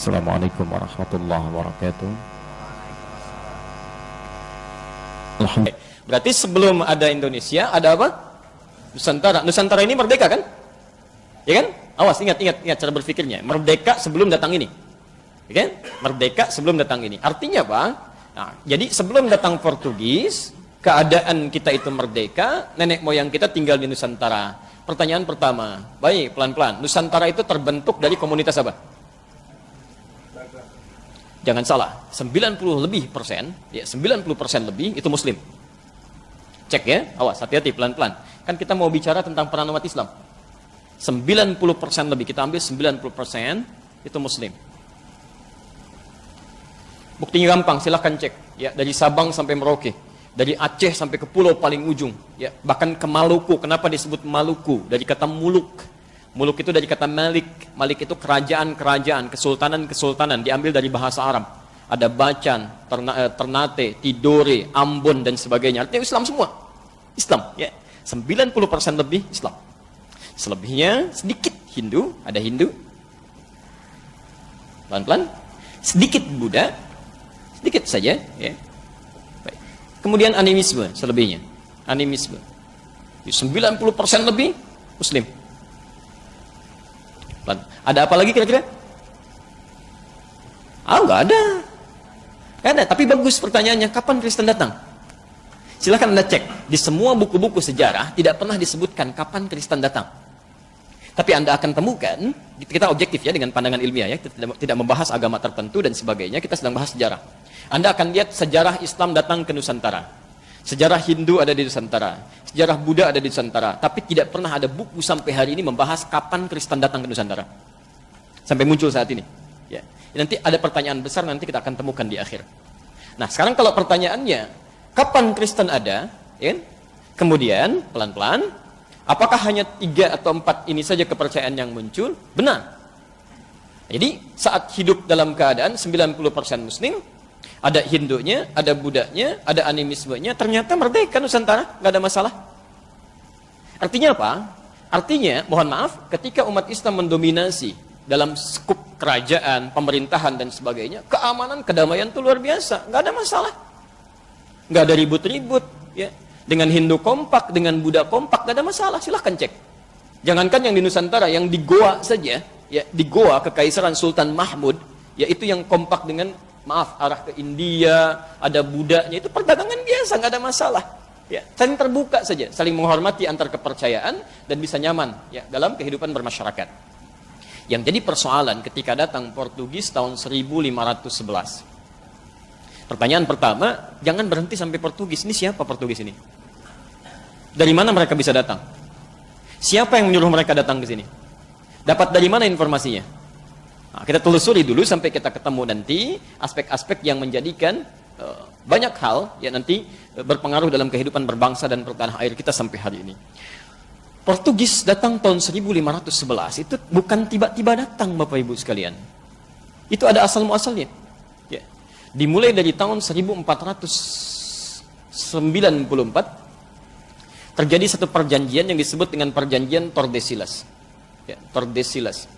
Assalamualaikum warahmatullahi wabarakatuh. Alhamdulillah. Berarti sebelum ada Indonesia, ada apa? Nusantara. Nusantara ini merdeka kan? Ya kan? Awas, ingat cara berpikirnya. Merdeka sebelum datang ini. Ya kan? Merdeka sebelum datang ini. Artinya apa? Nah, jadi sebelum datang Portugis, keadaan kita itu merdeka, nenek moyang kita tinggal di Nusantara. Pertanyaan pertama, baik, pelan-pelan. Nusantara itu terbentuk dari komunitas apa? Jangan salah, 90% lebih itu Muslim. Cek ya, awas, hati-hati, pelan-pelan. Kan kita mau bicara tentang peran umat Islam. 90% lebih, kita ambil 90% itu Muslim. Buktinya gampang, silahkan cek. Ya, dari Sabang sampai Merauke, dari Aceh sampai ke pulau paling ujung, ya, bahkan ke Maluku. Kenapa disebut Maluku? Dari kata muluk. Muluk itu dari kata Malik. Malik itu kerajaan-kerajaan, kesultanan-kesultanan, diambil dari bahasa Arab. Ada Bacan, Ternate, Tidore, Ambon dan sebagainya. Artinya Islam semua. Islam, ya. 90% lebih Islam. Selebihnya sedikit Hindu, ada Hindu. Pelan-pelan. Sedikit Buddha, sedikit saja, ya. Baik. Kemudian animisme selebihnya. Animisme. 90% lebih Muslim. Ada apa lagi kira-kira? Nggak ada. Nggak ada, tapi bagus pertanyaannya. Kapan Kristen datang? Silahkan Anda cek. Di semua buku-buku sejarah tidak pernah disebutkan kapan Kristen datang. Tapi Anda akan temukan, kita objektif ya dengan pandangan ilmiah ya, kita tidak membahas agama tertentu dan sebagainya, kita sedang bahas sejarah. Anda akan lihat sejarah Islam datang ke Nusantara. Sejarah Hindu ada di Nusantara, sejarah Buddha ada di Nusantara, tapi tidak pernah ada buku sampai hari ini membahas kapan Kristen datang ke Nusantara. Sampai muncul saat ini. Ya. Nanti ada pertanyaan besar, nanti kita akan temukan di akhir. Nah, sekarang kalau pertanyaannya, kapan Kristen ada? Ya? Kemudian, pelan-pelan, apakah hanya 3 atau 4 ini saja kepercayaan yang muncul? Benar. Jadi, saat hidup dalam keadaan 90% Muslim, ada Hindunya, ada Buddhanya, ada animismenya, ternyata merdeka Nusantara, nggak ada masalah. Artinya apa? Artinya, mohon maaf, ketika umat Islam mendominasi dalam skup kerajaan, pemerintahan dan sebagainya, keamanan, kedamaian itu luar biasa, nggak ada masalah, nggak ada ribut-ribut, ya. Dengan Hindu kompak, dengan Buddha kompak, nggak ada masalah, silahkan cek. Jangankan yang di Nusantara, yang di Goa saja, ya, di Goa Kekaisaran Sultan Mahmud, yaitu yang kompak dengan arah ke India, ada Buddhanya, itu perdagangan biasa, nggak ada masalah. Ya, saling terbuka saja, saling menghormati antar kepercayaan dan bisa nyaman ya dalam kehidupan bermasyarakat. Yang jadi persoalan ketika datang Portugis tahun 1511. Pertanyaan pertama, jangan berhenti sampai Portugis. Ini siapa Portugis ini? Dari mana mereka bisa datang? Siapa yang menyuruh mereka datang ke sini? Dapat dari mana informasinya? Nah, kita telusuri dulu sampai kita ketemu nanti aspek-aspek yang menjadikan banyak hal yang nanti berpengaruh dalam kehidupan berbangsa dan bertanah air kita sampai hari ini. Portugis datang tahun 1511 itu bukan tiba-tiba datang Bapak Ibu sekalian. Itu ada asal muasalnya. Ya. Dimulai dari tahun 1494 terjadi satu perjanjian yang disebut dengan perjanjian Tordesillas. Ya, Tordesillas.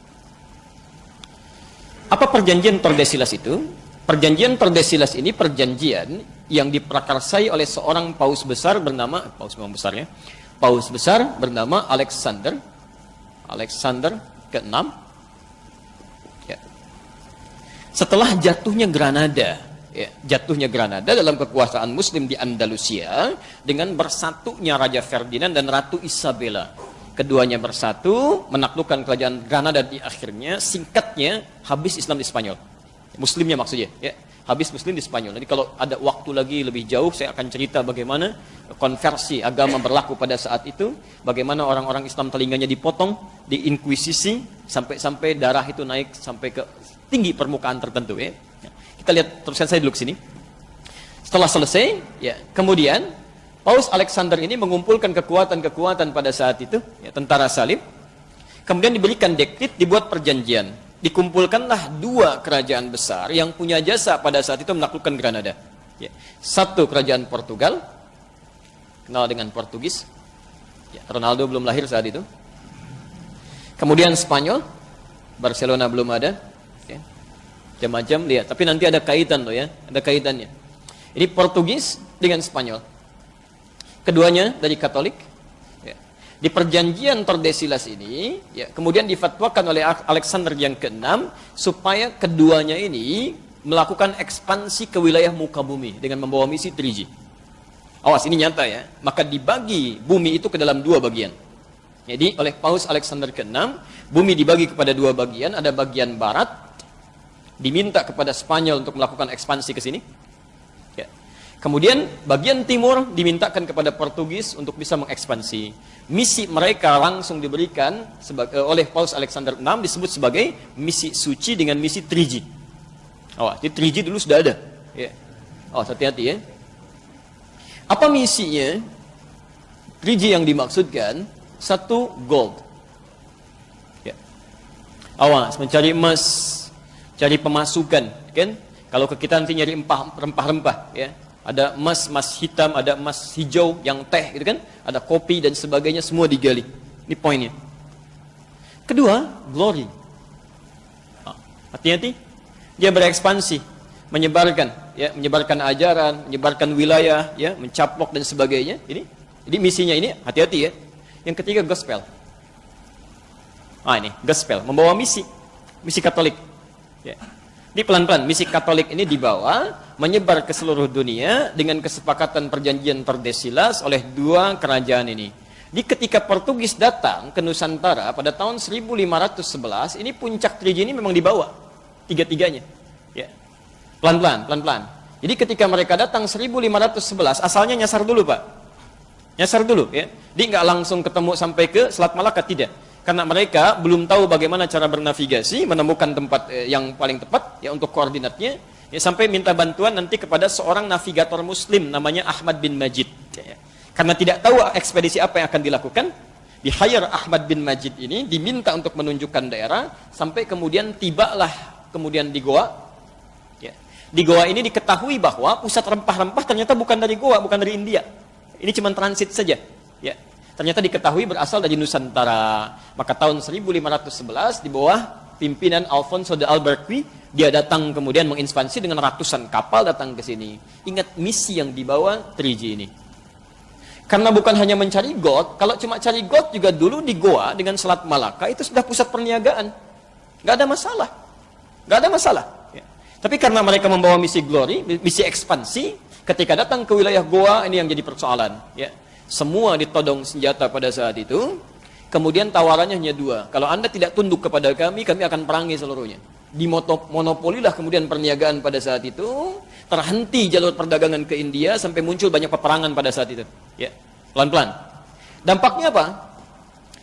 Apa perjanjian Tordesillas itu? Perjanjian Tordesillas ini perjanjian yang diprakarsai oleh seorang paus besar bernama, paus besar bernama Alexander ke-6. Ya. Setelah jatuhnya Granada, dalam kekuasaan Muslim di Andalusia dengan bersatunya Raja Ferdinand dan Ratu Isabella. Keduanya bersatu, menaklukkan kerajaan Granada di akhirnya, singkatnya, habis Islam di Spanyol. Muslimnya maksudnya, ya. Habis Muslim di Spanyol. Jadi kalau ada waktu lagi lebih jauh, saya akan cerita bagaimana konversi agama berlaku pada saat itu, bagaimana orang-orang Islam telinganya dipotong, diinkuisisi, sampai darah itu naik sampai ke tinggi permukaan tertentu. Ya. Kita lihat teruskan saya dulu ke sini. Setelah selesai, ya, kemudian Paus Alexander ini mengumpulkan kekuatan-kekuatan pada saat itu, ya, tentara salib. Kemudian diberikan dekrit, dibuat perjanjian. Dikumpulkanlah 2 kerajaan besar yang punya jasa pada saat itu menaklukkan Granada. Ya. Satu kerajaan Portugal, kenal dengan Portugis. Ya, Ronaldo belum lahir saat itu. Kemudian Spanyol, Barcelona belum ada. Ya. macam-macam lihat. Tapi nanti ada kaitan loh ya, ada kaitannya. Ini Portugis dengan Spanyol. Keduanya dari Katolik. Ya. Di perjanjian Tordesillas ini, ya, kemudian difatwakan oleh Alexander yang ke-6 supaya keduanya ini melakukan ekspansi ke wilayah muka bumi dengan membawa misi 3G. Awas, ini nyata ya. Maka dibagi bumi itu ke dalam dua bagian. Jadi oleh Paus Alexander ke-6, bumi dibagi kepada dua bagian. Ada bagian barat, diminta kepada Spanyol untuk melakukan ekspansi ke sini. Ya. Kemudian bagian timur dimintakan kepada Portugis untuk bisa mengekspansi. Misi mereka langsung diberikan oleh Paus Alexander ke-6 disebut sebagai misi suci dengan misi 3G. Awas, di 3G dulu sudah ada. Ya. Awas, hati-hati ya. Apa misinya? 3G yang dimaksudkan, satu, gold. Ya. Awas, mencari emas, cari pemasukan, kan? Kalau ke kita nanti nyari rempah-rempah, ya. Ada emas, emas hitam, ada emas hijau yang teh, gitu kan? Ada kopi dan sebagainya, semua digali. Ini poinnya. Kedua, glory. Hati-hati, dia berekspansi, menyebarkan, ya, menyebarkan ajaran, menyebarkan wilayah, ya, mencaplok dan sebagainya. Ini misinya ini, hati-hati ya. Yang ketiga, gospel. Ini gospel, membawa misi Katolik. Ya. Ini pelan-pelan, misi Katolik ini dibawa, menyebar ke seluruh dunia dengan kesepakatan perjanjian Tordesillas oleh dua kerajaan ini. Di ketika Portugis datang ke Nusantara pada tahun 1511, ini puncak 3G ini memang dibawa, tiga-tiganya. Ya. Pelan-pelan, pelan-pelan. Jadi ketika mereka datang 1511, asalnya nyasar dulu Pak. Nyasar dulu ya. Dia nggak langsung ketemu sampai ke Selat Malaka, tidak. Karena mereka belum tahu bagaimana cara bernavigasi, menemukan tempat yang paling tepat ya untuk koordinatnya, ya, sampai minta bantuan nanti kepada seorang navigator muslim namanya Ahmad bin Majid. Ya. Karena tidak tahu ekspedisi apa yang akan dilakukan, di-hire Ahmad bin Majid ini, diminta untuk menunjukkan daerah, sampai kemudian tibalah kemudian di Goa. Ya. Di Goa ini diketahui bahwa pusat rempah-rempah ternyata bukan dari Goa, bukan dari India. Ini cuma transit saja. Ya. Ternyata diketahui berasal dari Nusantara. Maka tahun 1511 di bawah pimpinan Alfonso de Albuquerque, dia datang kemudian mengekspansi dengan ratusan kapal datang ke sini. Ingat misi yang dibawa 3G ini. Karena bukan hanya mencari gold, kalau cuma cari gold juga dulu di Goa dengan Selat Malaka itu sudah pusat perniagaan. Nggak ada masalah. Nggak ada masalah. Ya. Tapi karena mereka membawa misi glory, misi ekspansi, ketika datang ke wilayah Goa, ini yang jadi persoalan. Ya. Semua ditodong senjata pada saat itu. Kemudian tawarannya hanya dua. Kalau Anda tidak tunduk kepada kami akan perangi seluruhnya. Dimonopolilah kemudian perniagaan pada saat itu. Terhenti jalur perdagangan ke India sampai muncul banyak peperangan pada saat itu. Ya, pelan-pelan. Dampaknya apa?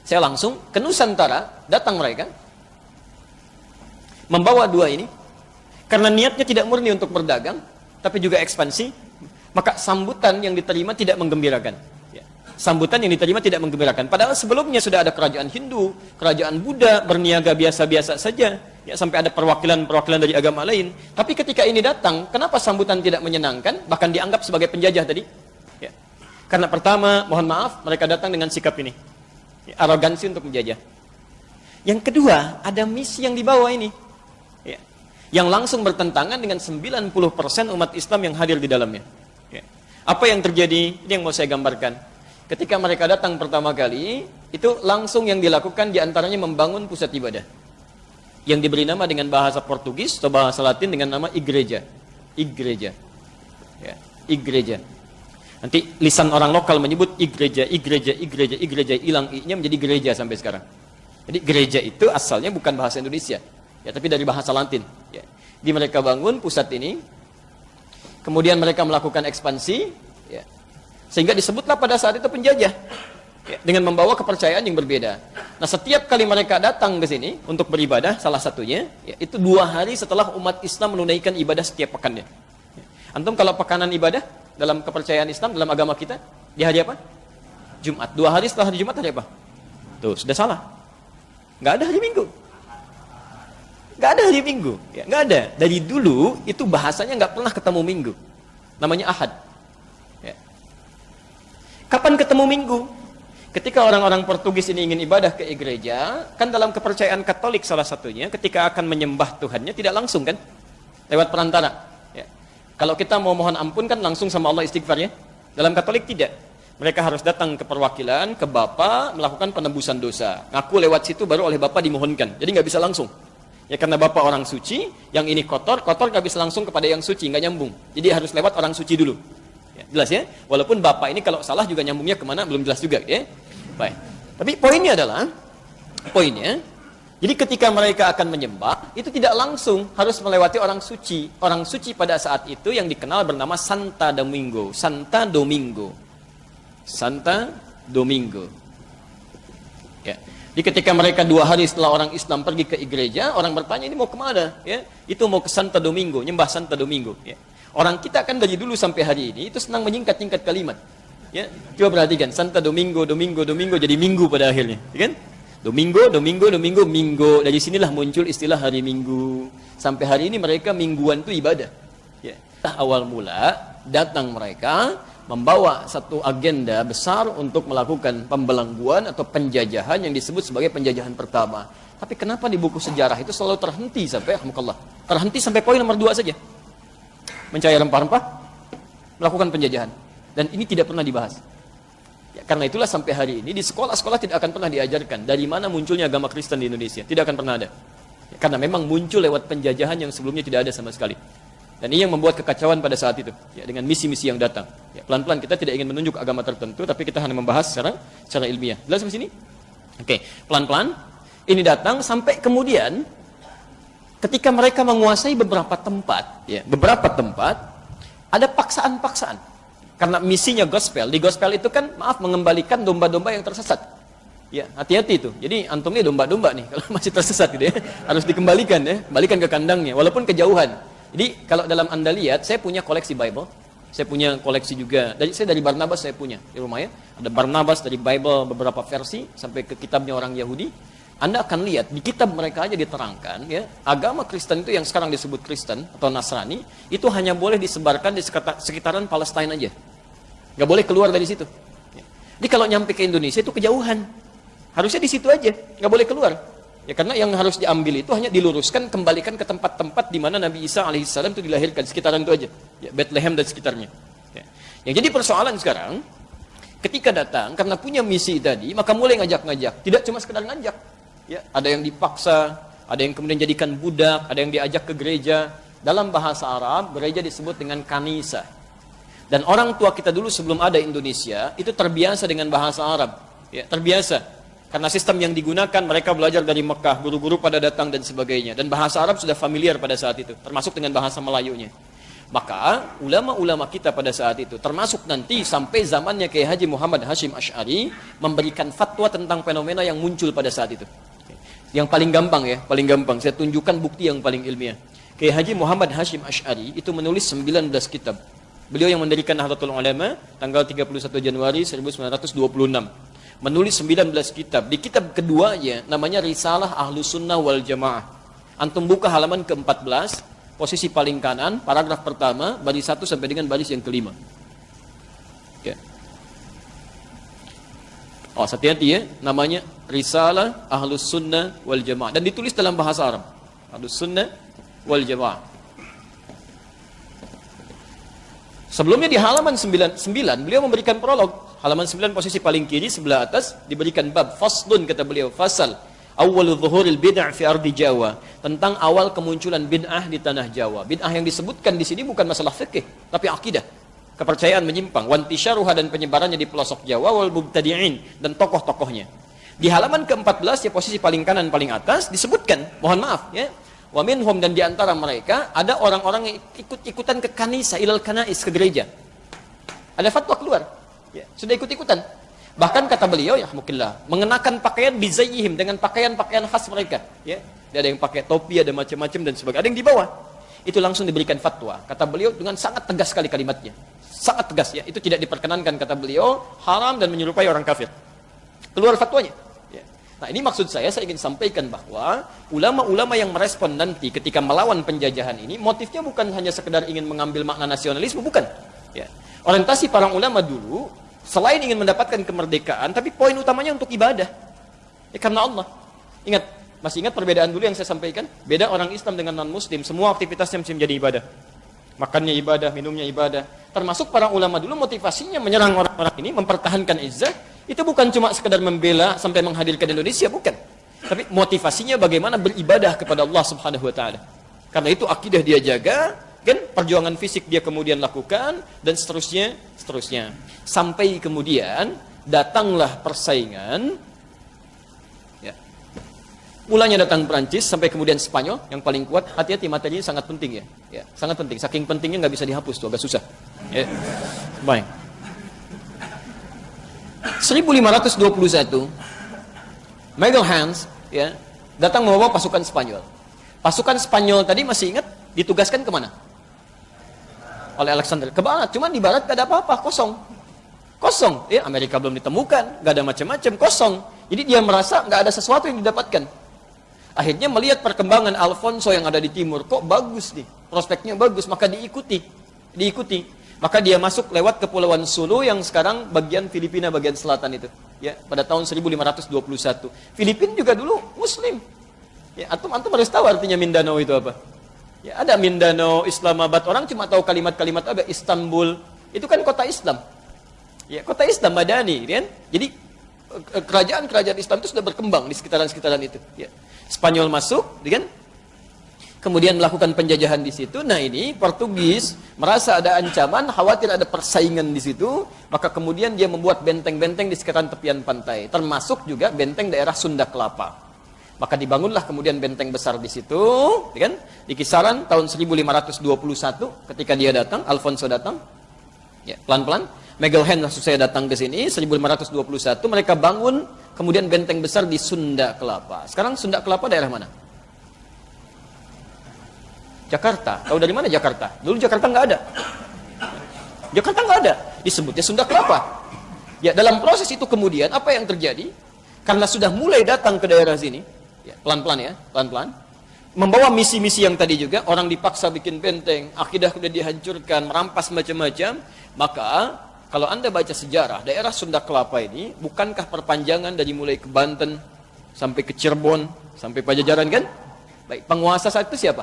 Saya langsung ke Nusantara, datang mereka. Membawa dua ini. Karena niatnya tidak murni untuk berdagang, tapi juga ekspansi. Maka sambutan yang diterima tidak menggembirakan. Sambutan yang diterima tidak menggembirakan. Padahal sebelumnya sudah ada kerajaan Hindu, kerajaan Buddha, berniaga biasa-biasa saja. Ya, sampai ada perwakilan-perwakilan dari agama lain. Tapi ketika ini datang, kenapa sambutan tidak menyenangkan? Bahkan dianggap sebagai penjajah tadi. Ya. Karena pertama, mohon maaf, mereka datang dengan sikap ini. Ya, arogansi untuk menjajah. Yang kedua, ada misi yang dibawa ini. Ya. Yang langsung bertentangan dengan 90% umat Islam yang hadir di dalamnya. Ya. Apa yang terjadi? Ini yang mau saya gambarkan. Ketika mereka datang pertama kali, itu langsung yang dilakukan diantaranya membangun pusat ibadah. Yang diberi nama dengan bahasa Portugis atau bahasa Latin dengan nama igreja. Igreja. Ya, igreja. Nanti lisan orang lokal menyebut igreja, igreja, igreja, igreja. Hilang i-nya menjadi gereja sampai sekarang. Jadi gereja itu asalnya bukan bahasa Indonesia. Ya, tapi dari bahasa Latin. Ya. Di mereka bangun pusat ini. Kemudian mereka melakukan ekspansi. Ya. Sehingga disebutlah pada saat itu penjajah ya, dengan membawa kepercayaan yang berbeda. Nah, setiap kali mereka datang ke sini untuk beribadah, salah satunya ya, itu 2 hari setelah umat Islam menunaikan ibadah setiap pekannya. Ya. Antum kalau pekanan ibadah dalam kepercayaan Islam, dalam agama kita, di hari apa? Jumat. 2 hari setelah hari Jumat hari apa? Tuh, sudah salah. Nggak ada hari Minggu. Nggak ada hari Minggu. Ya, nggak ada. Dari dulu itu bahasanya nggak pernah ketemu Minggu. Namanya Ahad. Kapan ketemu Minggu? Ketika orang-orang Portugis ini ingin ibadah ke gereja, kan dalam kepercayaan Katolik salah satunya, ketika akan menyembah Tuhannya tidak langsung kan? lewat perantara. Ya. Kalau kita mau mohon ampun kan langsung sama Allah istighfar ya. Dalam Katolik tidak. Mereka harus datang ke perwakilan, ke Bapa, melakukan penebusan dosa. Ngaku lewat situ baru oleh Bapa dimohonkan. Jadi nggak bisa langsung. Ya karena Bapa orang suci, yang ini kotor nggak bisa langsung kepada yang suci, nggak nyambung. Jadi harus lewat orang suci dulu. Ya, jelas ya? Walaupun Bapa ini kalau salah juga nyambungnya kemana belum jelas juga ya. Baik. Tapi poinnya adalah, jadi ketika mereka akan menyembah, itu tidak langsung harus melewati orang suci. Orang suci pada saat itu yang dikenal bernama Santa Domingo. Santa Domingo. Santa Domingo. Ya. Jadi ketika mereka 2 hari setelah orang Islam pergi ke gereja, orang bertanya ini mau kemana? Ya. Itu mau ke Santa Domingo, nyembah Santa Domingo. Ya. Orang kita kan dari dulu sampai hari ini itu senang menyingkat-nyingkat kalimat. Ya, coba perhatikan Santa Domingo, Domingo, Domingo jadi minggu pada akhirnya, ya kan? Domingo, Domingo, Domingo, Minggu. Dari sinilah muncul istilah hari Minggu. Sampai hari ini mereka mingguan itu ibadah. Ya. Awal mula datang mereka membawa satu agenda besar untuk melakukan pembelengguan atau penjajahan yang disebut sebagai penjajahan pertama. Tapi kenapa di buku sejarah itu selalu terhenti sampai terhenti sampai poin nomor 2 saja. Mencari rempah-rempah, melakukan penjajahan. Dan ini tidak pernah dibahas. Ya, karena itulah sampai hari ini di sekolah-sekolah tidak akan pernah diajarkan dari mana munculnya agama Kristen di Indonesia. Tidak akan pernah ada. Ya, karena memang muncul lewat penjajahan yang sebelumnya tidak ada sama sekali. Dan ini yang membuat kekacauan pada saat itu. Ya, dengan misi-misi yang datang. Ya, pelan-pelan kita tidak ingin menunjuk agama tertentu, tapi kita hanya membahas secara ilmiah. Jelas sampai sini? Oke, pelan-pelan. Ini datang sampai kemudian ketika mereka menguasai beberapa tempat, ada paksaan-paksaan. Karena misinya gospel, di gospel itu kan, mengembalikan domba-domba yang tersesat. Ya, hati-hati itu. Jadi antum ini domba-domba nih, kalau masih tersesat gitu ya, harus dikembalikan ya, balikan ke kandangnya, walaupun kejauhan. Jadi kalau dalam Anda lihat, saya punya koleksi Bible, saya punya koleksi juga, saya dari Barnabas saya punya di rumah ya, ada Barnabas dari Bible beberapa versi sampai ke kitabnya orang Yahudi. Anda akan lihat di kitab mereka aja diterangkan ya, agama Kristen itu yang sekarang disebut Kristen atau Nasrani itu hanya boleh disebarkan di sekitaran Palestina aja. Nggak boleh keluar dari situ. Jadi kalau nyampe ke Indonesia itu kejauhan. Harusnya di situ aja, nggak boleh keluar. Ya karena yang harus diambil itu hanya diluruskan, kembalikan ke tempat-tempat di mana Nabi Isa alaihissalam itu dilahirkan, sekitaran itu aja. Ya, Bethlehem dan sekitarnya. Ya. Yang jadi persoalan sekarang, ketika datang karena punya misi tadi, maka mulai ngajak-ngajak. Tidak cuma sekedar ngajak. Ya, ada yang dipaksa, ada yang kemudian jadikan budak, ada yang diajak ke gereja. Dalam bahasa Arab, gereja disebut dengan kanisa. Dan orang tua kita dulu sebelum ada Indonesia, itu terbiasa dengan bahasa Arab. Ya, terbiasa. Karena sistem yang digunakan, mereka belajar dari Mekah, guru-guru pada datang dan sebagainya. Dan bahasa Arab sudah familiar pada saat itu, termasuk dengan bahasa Melayunya. Maka, ulama-ulama kita pada saat itu, termasuk nanti sampai zamannya Kiai Haji Muhammad Hashim Asy'ari, memberikan fatwa tentang fenomena yang muncul pada saat itu. Yang paling gampang ya, paling gampang. Saya tunjukkan bukti yang paling ilmiah. Kiai Haji Muhammad Hashim Asy'ari itu menulis 19 kitab. Beliau yang mendirikan Nahdlatul Ulama tanggal 31 Januari 1926. Menulis 19 kitab. Di kitab keduanya namanya Risalah Ahlus Sunnah wal Jamaah. Antum buka halaman ke-14, posisi paling kanan, paragraf pertama, baris 1 sampai dengan baris yang kelima. Ya. Oh, hati-hati ya, namanya Risalah Ahlus Sunnah wal Jamaah dan ditulis dalam bahasa Arab. Ahlus Sunnah wal Jamaah. Sebelumnya di halaman 99 beliau memberikan prolog. Halaman 9 posisi paling kiri sebelah atas diberikan bab faslun, kata beliau, fasal awwalu dhuhuril bid'ah fi ardi Jawa, tentang awal kemunculan bid'ah di tanah Jawa. Bid'ah yang disebutkan di sini bukan masalah fikih, tapi akidah. Kepercayaan menyimpang, wantisyaruha dan penyebarannya di pelosok Jawa, wal mubtadi'in dan tokoh-tokohnya. Di halaman ke-14 ya posisi paling kanan paling atas disebutkan, mohon maaf ya, wa minhum, dan di antara mereka ada orang-orang yang ikut-ikutan ke kanisa, ilal kanais, ke gereja. Ada fatwa keluar, ya, sudah ikut-ikutan. Bahkan kata beliau ya mungkinlah mengenakan pakaian bizayyihim, dengan pakaian-pakaian khas mereka, ya. Ada yang pakai topi, ada macam-macam dan sebagainya. Ada yang di bawah. Itu langsung diberikan fatwa. Kata beliau dengan sangat tegas sekali kalimatnya. Sangat tegas ya, itu tidak diperkenankan kata beliau, haram dan menyerupai orang kafir. Keluar fatwanya. Ya. Nah ini maksud saya ingin sampaikan bahwa ulama-ulama yang merespon nanti ketika melawan penjajahan ini, motifnya bukan hanya sekedar ingin mengambil makna nasionalisme, bukan. Ya. Orientasi para ulama dulu, selain ingin mendapatkan kemerdekaan, tapi poin utamanya untuk ibadah. Ya, karena Allah. Ingat, Masih ingat perbedaan dulu yang saya sampaikan? Beda orang Islam dengan non-Muslim, semua aktivitasnya mesti menjadi ibadah. Makannya ibadah, minumnya ibadah. Termasuk para ulama dulu motivasinya menyerang orang-orang ini, mempertahankan izzah, itu bukan cuma sekedar membela sampai menghadirkan Indonesia, bukan. Tapi motivasinya bagaimana beribadah kepada Allah Subhanahu wa taala. Karena itu akidah dia jaga, kan, perjuangan fisik dia kemudian lakukan, dan seterusnya. Sampai kemudian datanglah persaingan. Mulanya datang Perancis, sampai kemudian Spanyol yang paling kuat. Hati-hati, materinya sangat penting ya. Sangat penting. Saking pentingnya nggak bisa dihapus tuh, agak susah. Ya. Baik. 1521, Miguel Hans ya datang membawa pasukan Spanyol. Pasukan Spanyol tadi masih ingat ditugaskan kemana? Oleh Alexander. Ke barat. Cuman di barat gak ada apa-apa, kosong. Ya, Amerika belum ditemukan, gak ada macam-macam, kosong. Jadi dia merasa gak ada sesuatu yang didapatkan. Akhirnya melihat perkembangan Alfonso yang ada di timur, kok bagus nih, prospeknya bagus, maka diikuti. Maka dia masuk lewat Kepulauan Sulu yang sekarang bagian Filipina bagian selatan itu. Ya, pada tahun 1521. Filipina juga dulu Muslim. Ya, antum harus tahu artinya Mindanao itu apa. Ya, ada Mindanao, Islamabad, orang cuma tahu kalimat-kalimat apa, Istanbul, itu kan kota Islam. Ya, kota Islam Madani, kan? Jadi kerajaan-kerajaan Islam itu sudah berkembang di sekitaran-sekitaran itu. Ya. Spanyol masuk, kan? Kemudian melakukan penjajahan di situ. Nah ini Portugis merasa ada ancaman, khawatir ada persaingan di situ, maka kemudian dia membuat benteng-benteng di sekitaran tepian pantai, termasuk juga benteng daerah Sunda Kelapa. Maka dibangunlah kemudian benteng besar di situ, kan? Di kisaran tahun 1521 ketika dia datang, Alfonso datang. Ya, pelan-pelan. Miguel Hans maksud saya datang ke sini 1521, mereka bangun kemudian benteng besar di Sunda Kelapa. Sekarang Sunda Kelapa daerah mana? Jakarta. Tahu dari mana Jakarta? Dulu Jakarta nggak ada. Jakarta nggak ada. Disebutnya Sunda Kelapa. Ya, dalam proses itu kemudian apa yang terjadi? Karena sudah mulai datang ke daerah sini, ya, pelan-pelan, membawa misi-misi yang tadi juga, orang dipaksa bikin benteng, akidah sudah dihancurkan, merampas macam-macam, maka kalau Anda baca sejarah, daerah Sunda Kelapa ini, bukankah perpanjangan dari mulai ke Banten, sampai ke Cirebon, sampai Pajajaran kan? Baik, penguasa saat itu siapa?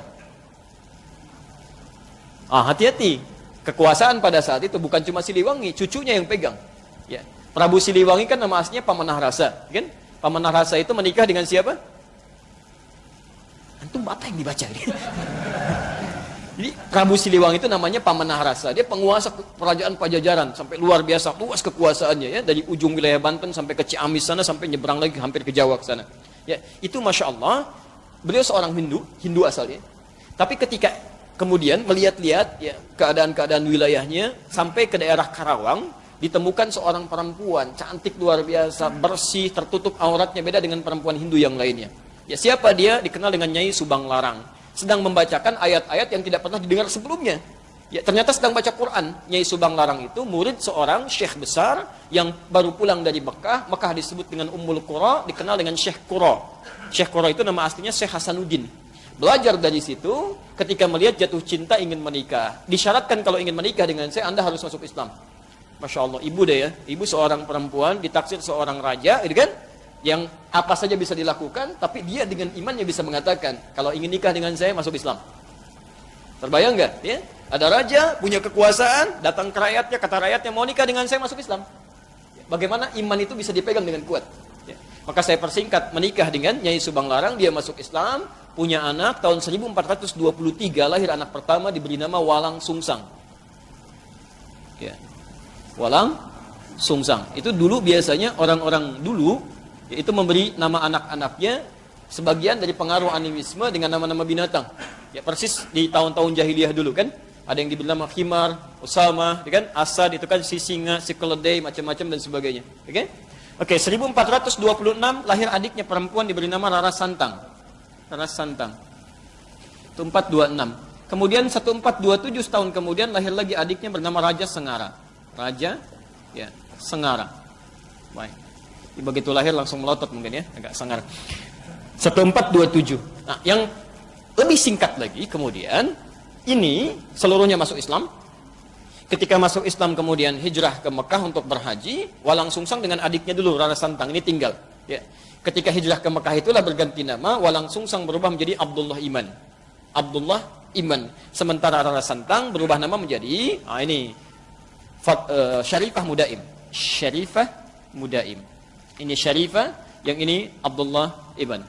Hati-hati. Kekuasaan pada saat itu bukan cuma Siliwangi, cucunya yang pegang. Ya. Prabu Siliwangi kan nama aslinya Pamanah Rasa, kan? Pamanah Rasa itu menikah dengan siapa? Antum apa yang dibaca ini? Jadi Prabu Siliwangi itu namanya Pamanah Rasa. Dia penguasa kerajaan Pajajaran sampai luar biasa, luas kekuasaannya ya, dari ujung wilayah Banten sampai ke Ciamis sana, sampai nyebrang lagi hampir ke Jawa ke sana. Ya, itu Masya Allah, beliau seorang Hindu asalnya. Tapi ketika kemudian melihat-lihat ya keadaan-keadaan wilayahnya sampai ke daerah Karawang, ditemukan seorang perempuan cantik luar biasa, bersih, tertutup auratnya, beda dengan perempuan Hindu yang lainnya. Ya, siapa dia? Dikenal dengan Nyai Subang Larang. Sedang membacakan ayat-ayat yang tidak pernah didengar sebelumnya. Ya, ternyata sedang baca Quran. Nyai Subang Larang itu murid seorang syekh besar yang baru pulang dari Mekah. Mekah disebut dengan Ummul Qura, dikenal dengan Syekh Qura. Syekh Qura itu nama aslinya Syekh Hasanuddin. Belajar dari situ, ketika melihat jatuh cinta ingin menikah. Disyaratkan kalau ingin menikah dengan saya, Anda harus masuk Islam. Masya Allah, ibu deh ya. Ibu seorang perempuan, ditaksir seorang raja, gitu kan? Yang apa saja bisa dilakukan, tapi dia dengan imannya bisa mengatakan, kalau ingin nikah dengan saya, masuk Islam. Terbayang nggak? Ya? Ada raja, punya kekuasaan, datang ke rakyatnya, kata rakyatnya, mau nikah dengan saya, masuk Islam. Bagaimana iman itu bisa dipegang dengan kuat? Ya. Maka saya persingkat, menikah dengan Nyai Subang Larang, dia masuk Islam, punya anak, tahun 1423, lahir anak pertama, diberi nama Walang Sungsang. Ya. Walang Sungsang. Itu dulu biasanya orang-orang dulu, yaitu memberi nama anak-anaknya sebagian dari pengaruh animisme dengan nama-nama binatang. Ya, persis di tahun-tahun jahiliyah dulu kan. Ada yang diberi nama Khimar, Usama, kan? Asad itu kan si singa, si keledai, macam-macam dan sebagainya. Oke? Oke, 1426 lahir adiknya perempuan diberi nama Rara Santang. Rara Santang. Itu 426. Kemudian 1427 tahun kemudian lahir lagi adiknya bernama Raja Sengara. Raja ya, Sengara. Baik. Begitu lahir langsung melotot mungkin ya, agak sangar. 1427. Nah, yang lebih singkat lagi kemudian, ini seluruhnya masuk Islam. Ketika masuk Islam kemudian hijrah ke Mekah untuk berhaji, Walang Sungsang dengan adiknya dulu, Rara Santang, ini tinggal. Ya. Ketika hijrah ke Mekah itulah berganti nama, walang sungsang berubah menjadi Abdullah Iman. Abdullah Iman. Sementara Rara Santang berubah nama menjadi Syarifah Mudaim. Syarifah Mudaim. Ini Syarifah, yang ini Abdullah Iban.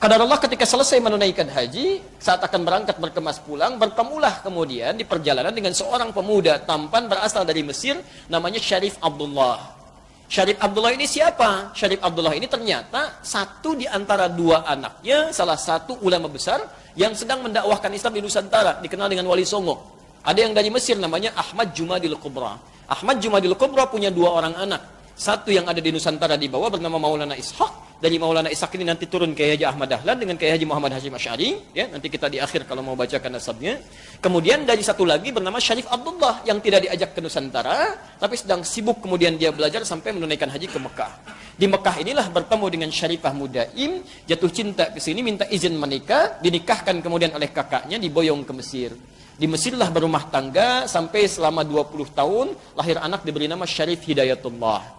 Qadarullah ketika selesai menunaikan haji, saat akan berangkat berkemas pulang, bertemulah kemudian di perjalanan dengan seorang pemuda tampan berasal dari Mesir, namanya Syarif Abdullah. Syarif Abdullah ini siapa? Syarif Abdullah ini ternyata satu di antara dua anaknya, salah satu ulama besar yang sedang mendakwahkan Islam di Nusantara, dikenal dengan Wali Songo. Ada yang dari Mesir namanya Ahmad Jumadil Kubra. Ahmad Jumadil Kubra punya dua orang anak. Satu yang ada di Nusantara di bawah bernama Maulana Ishaq. Dari Maulana Ishaq ini nanti turun ke Haji Ahmad Dahlan dengan Kiai Haji Muhammad Hashim Asy'ari, ya, nanti kita di akhir kalau mau bacakan nasabnya. Kemudian dari satu lagi bernama Syarif Abdullah yang tidak diajak ke Nusantara, tapi sedang sibuk kemudian dia belajar sampai menunaikan haji ke Mekah. Di Mekah inilah bertemu dengan Syarifah Mudaim, jatuh cinta ke sini, minta izin menikah, dinikahkan kemudian oleh kakaknya, diboyong ke Mesir. Di Mesirlah berumah tangga sampai selama 20 tahun, lahir anak diberi nama Syarif Hidayatullah.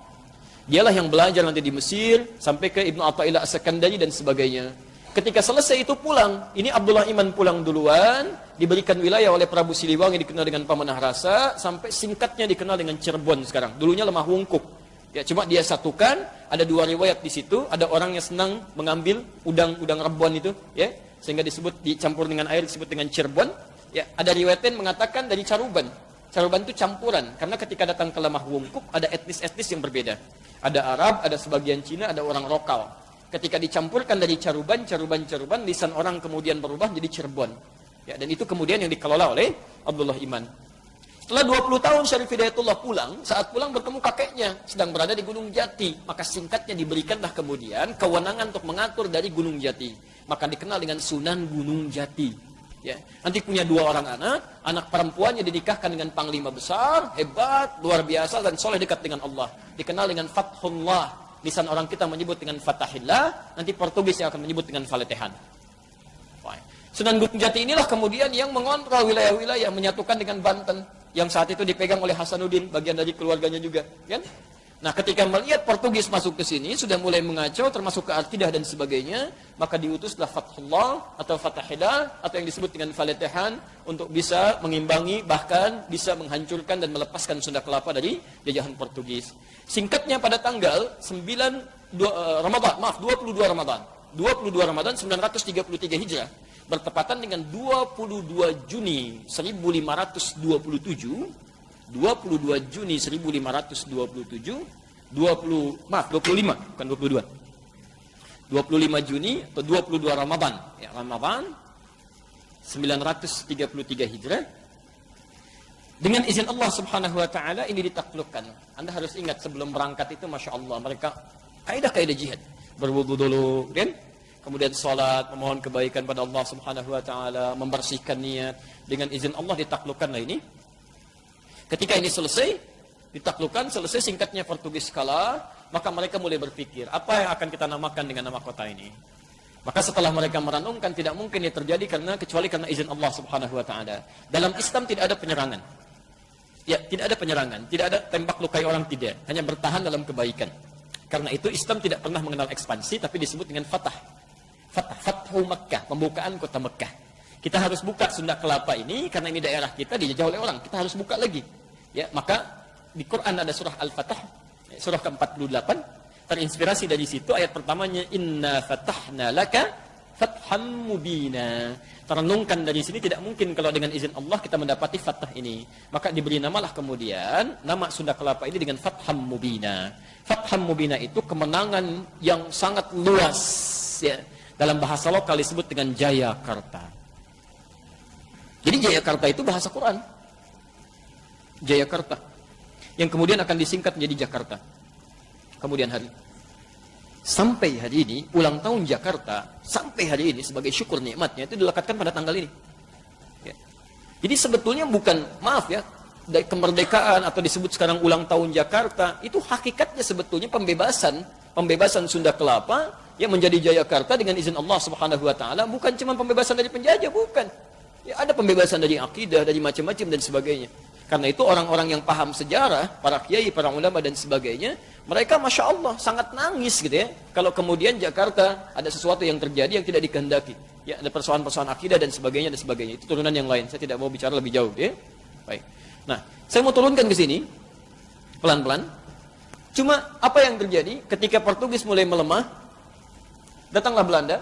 Dialah yang belajar nanti di Mesir sampai ke Ibnu Athaillah As-Sakandari dan sebagainya. Ketika selesai itu pulang, ini Abdullah Iman pulang duluan, diberikan wilayah oleh Prabu Siliwangi dikenal dengan Pamanah Rasa, sampai singkatnya dikenal dengan Cirebon sekarang. Dulunya Lemah Wungkuk. Ya, cuma dia satukan, ada dua riwayat di situ, ada orang yang senang mengambil udang rebon itu, ya, sehingga dicampur dengan air disebut dengan Cirebon. Ya, ada riwayat yang mengatakan dari Caruban. Caruban itu campuran, karena ketika datang ke Lemah Wungkuk ada etnis-etnis yang berbeda. Ada Arab, ada sebagian Cina, ada orang lokal. Ketika dicampurkan dari Caruban, lisan orang kemudian berubah jadi Cirebon. Ya, dan itu kemudian yang dikelola oleh Abdullah Iman. Setelah 20 tahun Syarif Hidayatullah pulang, saat pulang bertemu kakeknya, sedang berada di Gunung Jati. Maka singkatnya diberikanlah kemudian kewenangan untuk mengatur dari Gunung Jati. Maka dikenal dengan Sunan Gunung Jati. Ya, nanti punya dua orang anak perempuannya dinikahkan dengan panglima besar, hebat, luar biasa, dan soleh dekat dengan Allah. Dikenal dengan Fathullah. Lisan orang kita menyebut dengan Fatahillah, nanti Portugis yang akan menyebut dengan Faletehan. Sunan Gunung Jati inilah kemudian yang mengontrol wilayah-wilayah, menyatukan dengan Banten, yang saat itu dipegang oleh Hasanuddin, bagian dari keluarganya juga. Kan? Nah, ketika melihat Portugis masuk ke sini, sudah mulai mengacau, termasuk ke Artidah dan sebagainya, maka diutuslah Fathullah atau Fatahillah atau yang disebut dengan Faletehan untuk bisa mengimbangi, bahkan bisa menghancurkan dan melepaskan Sunda Kelapa dari jajahan Portugis. Singkatnya pada tanggal 22 Ramadan 933 Hijrah, bertepatan dengan 22 Juni 1527, 25 Juni 1527, 25, bukan 22. 25 Juni atau 22 Ramadan, ya, Ramadan 933 Hijrah. Dengan izin Allah Subhanahu wa taala ini ditaklukkan. Anda harus ingat sebelum berangkat itu Masya Allah mereka kaidah-kaidah jihad. Berwudu dulu, kan? Kemudian salat, memohon kebaikan pada Allah Subhanahu wa taala, membersihkan niat. Dengan izin Allah ditaklukkanlah ini. Ketika ini selesai, ditaklukkan, selesai singkatnya Portugis kalah, maka mereka mulai berpikir, apa yang akan kita namakan dengan nama kota ini? Maka setelah mereka merenungkan, tidak mungkin ini terjadi kecuali karena izin Allah Subhanahu wa taala. Dalam Islam tidak ada penyerangan. Ya, tidak ada penyerangan, tidak ada tembak lukai orang, tidak. Hanya bertahan dalam kebaikan. Karena itu Islam tidak pernah mengenal ekspansi, tapi disebut dengan Fatah. Fathu Makkah, pembukaan kota Mekkah. Kita harus buka Sunda Kelapa ini, karena ini daerah kita dijajah oleh orang. Kita harus buka lagi. Ya, maka di Quran ada surah Al-Fatah, surah ke-48, terinspirasi dari situ ayat pertamanya inna fatahna laka fatham mubina. Terenungkan dari sini tidak mungkin kalau dengan izin Allah kita mendapati fatah ini. Maka diberi namalah kemudian nama Sunda Kelapa ini dengan Fatham Mubina. Fatham Mubina itu kemenangan yang sangat luas, ya. Dalam bahasa lokal disebut dengan Jayakarta. Jadi Jayakarta itu bahasa Quran. Jayakarta, yang kemudian akan disingkat menjadi Jakarta. Kemudian hari sampai hari ini, ulang tahun Jakarta sampai hari ini sebagai syukur nikmatnya itu dilekatkan pada tanggal ini. Ya. Jadi sebetulnya bukan, maaf ya, dari kemerdekaan atau disebut sekarang ulang tahun Jakarta, itu hakikatnya sebetulnya pembebasan Sunda Kelapa yang menjadi Jayakarta dengan izin Allah Subhanahu wa taala, bukan cuma pembebasan dari penjajah, bukan. Ya, ada pembebasan dari akidah, dari macam-macam dan sebagainya. Karena itu orang-orang yang paham sejarah, para kiai, para ulama dan sebagainya, mereka Masya Allah sangat nangis gitu ya. Kalau kemudian Jakarta ada sesuatu yang terjadi yang tidak dikehendaki. Ya, ada persoalan-persoalan akidah dan sebagainya dan sebagainya. Itu turunan yang lain. Saya tidak mau bicara lebih jauh ya. Baik. Nah, saya mau turunkan ke sini pelan-pelan. Cuma apa yang terjadi ketika Portugis mulai melemah, datanglah Belanda.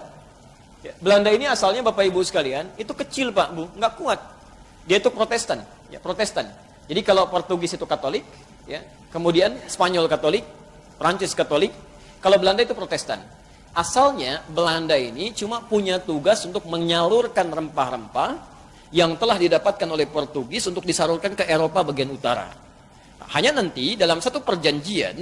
Ya, Belanda ini asalnya Bapak Ibu sekalian, itu kecil Pak Bu, nggak kuat. Dia itu Protestan, ya Protestan. Jadi kalau Portugis itu Katolik, ya, kemudian Spanyol Katolik, Prancis Katolik, kalau Belanda itu Protestan. Asalnya Belanda ini cuma punya tugas untuk menyalurkan rempah-rempah yang telah didapatkan oleh Portugis untuk disalurkan ke Eropa bagian utara. Hanya nanti dalam satu perjanjian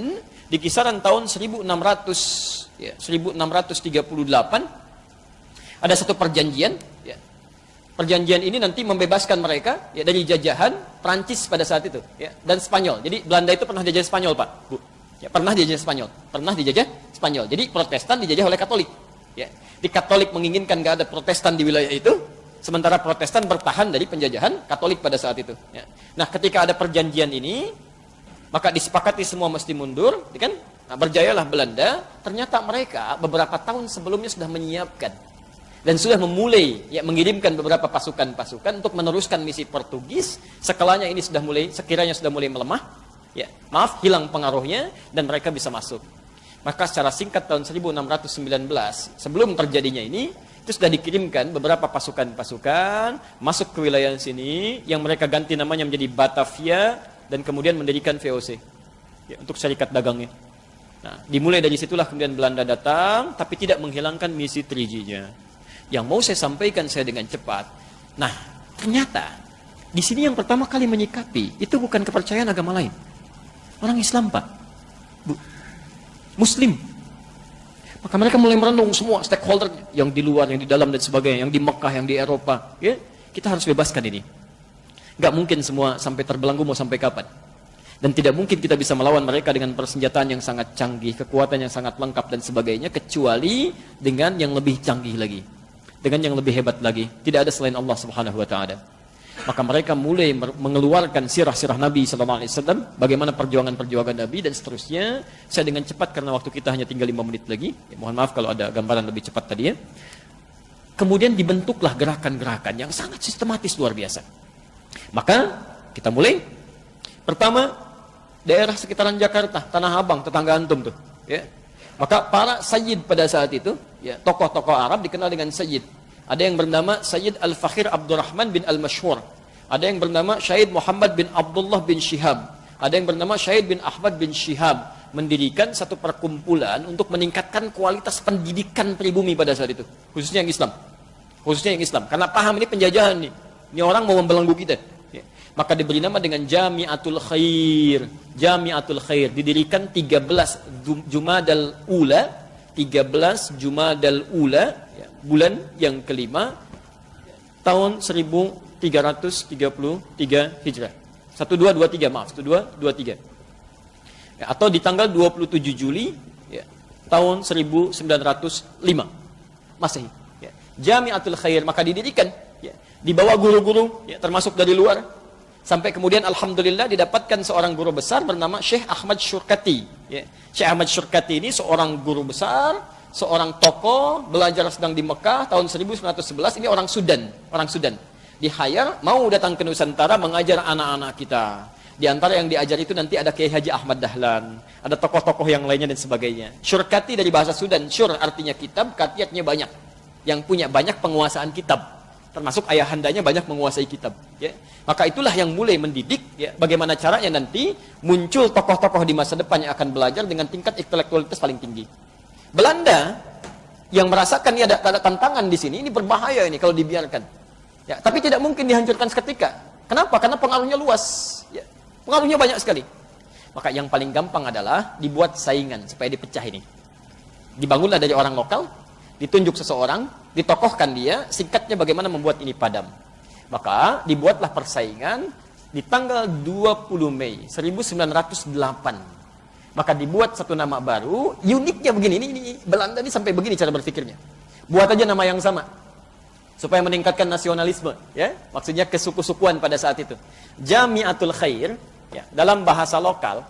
di kisaran tahun 1600, ya, 1638 ada satu perjanjian, ya. Perjanjian ini nanti membebaskan mereka ya, dari jajahan Prancis pada saat itu, ya, dan Spanyol. Jadi Belanda itu pernah dijajah Spanyol, Pak, Bu. Ya, pernah dijajah Spanyol, pernah dijajah Spanyol. Jadi Protestan dijajah oleh Katolik. Ya. Di Katolik menginginkan nggak ada Protestan di wilayah itu, sementara Protestan bertahan dari penjajahan Katolik pada saat itu. Ya. Nah, ketika ada perjanjian ini, maka disepakati semua mesti mundur, kan? Nah, berjayalah Belanda. Ternyata mereka beberapa tahun sebelumnya sudah menyiapkan dan sudah memulai ya, mengirimkan beberapa pasukan-pasukan untuk meneruskan misi Portugis. Sekiranya ini sudah mulai melemah, ya, maaf, hilang pengaruhnya dan mereka bisa masuk. Maka secara singkat tahun 1619 sebelum terjadinya ini itu sudah dikirimkan beberapa pasukan-pasukan masuk ke wilayah sini yang mereka ganti namanya menjadi Batavia dan kemudian mendirikan VOC ya, untuk syarikat dagangnya. Nah, dimulai dari situlah kemudian Belanda datang tapi tidak menghilangkan misi 3G-nya. Yang mau saya sampaikan saya dengan cepat. Nah, ternyata di sini yang pertama kali menyikapi itu bukan kepercayaan agama lain. Orang Islam, Pak. Bu. Muslim. Maka mereka mulai merenung semua stakeholder yang di luar, yang di dalam dan sebagainya, yang di Mekah, yang di Eropa. Ya, kita harus bebaskan ini. Nggak mungkin semua sampai terbelenggu mau sampai kapan. Dan tidak mungkin kita bisa melawan mereka dengan persenjataan yang sangat canggih, kekuatan yang sangat lengkap dan sebagainya, kecuali dengan yang lebih canggih lagi. Dengan yang lebih hebat lagi. Tidak ada selain Allah Subhanahu wa taala. Maka mereka mulai mengeluarkan sirah-sirah Nabi sallallahu alaihi wasallam, bagaimana perjuangan-perjuangan Nabi dan seterusnya. Saya dengan cepat karena waktu kita hanya tinggal 5 menit lagi. Ya, mohon maaf kalau ada gambaran lebih cepat tadi ya. Kemudian dibentuklah gerakan-gerakan yang sangat sistematis luar biasa. Maka kita mulai. Pertama, daerah sekitaran Jakarta, Tanah Abang, tetangga antum tuh, ya. Maka para sayyid pada saat itu, ya, tokoh-tokoh Arab dikenal dengan sayyid. Ada yang bernama Sayyid Al-Fakhir Abdurrahman bin Al-Mashhur. Ada yang bernama Syahid Muhammad bin Abdullah bin Shihab. Ada yang bernama Syahid bin Ahmad bin Shihab. Mendirikan satu perkumpulan untuk meningkatkan kualitas pendidikan pribumi pada saat itu. Khususnya yang Islam. Khususnya yang Islam. Karena paham ini penjajahan nih. Ini orang mau membelenggu kita. Ya. Maka diberi nama dengan Jami'atul Khair. Jami'atul Khair. Didirikan 13 Jumadal Ula. 13 Jumadal Ula. Ya, bulan yang kelima. Tahun 1333 Hijrah. 1223 maaf. 1223. Ya, atau di tanggal 27 Juli. Ya, tahun 1905. Masehi. Ya. Jami'atul Khair. Maka didirikan. Ya, di bawah guru-guru. Ya, termasuk dari luar. Sampai kemudian Alhamdulillah didapatkan seorang guru besar bernama Syekh Ahmad Syurkati. Ya. Syekh Ahmad Syurkati ini seorang guru besar, seorang tokoh, belajar sedang di Mekah tahun 1911. Ini orang Sudan. Di-hire, mau datang ke Nusantara mengajar anak-anak kita. Di antara yang diajar itu nanti ada Kiai Haji Ahmad Dahlan, ada tokoh-tokoh yang lainnya dan sebagainya. Syurkati dari bahasa Sudan, syur artinya kitab, kati artinya banyak. Yang punya banyak penguasaan kitab. Termasuk ayahandanya banyak menguasai kitab. Ya. Maka itulah yang mulai mendidik ya, bagaimana caranya nanti muncul tokoh-tokoh di masa depan yang akan belajar dengan tingkat intelektualitas paling tinggi. Belanda yang merasakan ini ada tantangan di sini, ini berbahaya ini kalau dibiarkan. Ya, tapi tidak mungkin dihancurkan seketika. Kenapa? Karena pengaruhnya luas. Ya. Pengaruhnya banyak sekali. Maka yang paling gampang adalah dibuat saingan supaya dipecah ini. Dibangunlah dari orang lokal, ditunjuk seseorang, ditokohkan dia, singkatnya bagaimana membuat ini padam. Maka dibuatlah persaingan di tanggal 20 Mei 1908. Maka dibuat satu nama baru, uniknya begini, ini Belanda ini sampai begini cara berpikirnya. Buat aja nama yang sama. supaya meningkatkan nasionalisme, ya, maksudnya kesuku-sukuan pada saat itu. Jamiatul Khair, ya, dalam bahasa lokal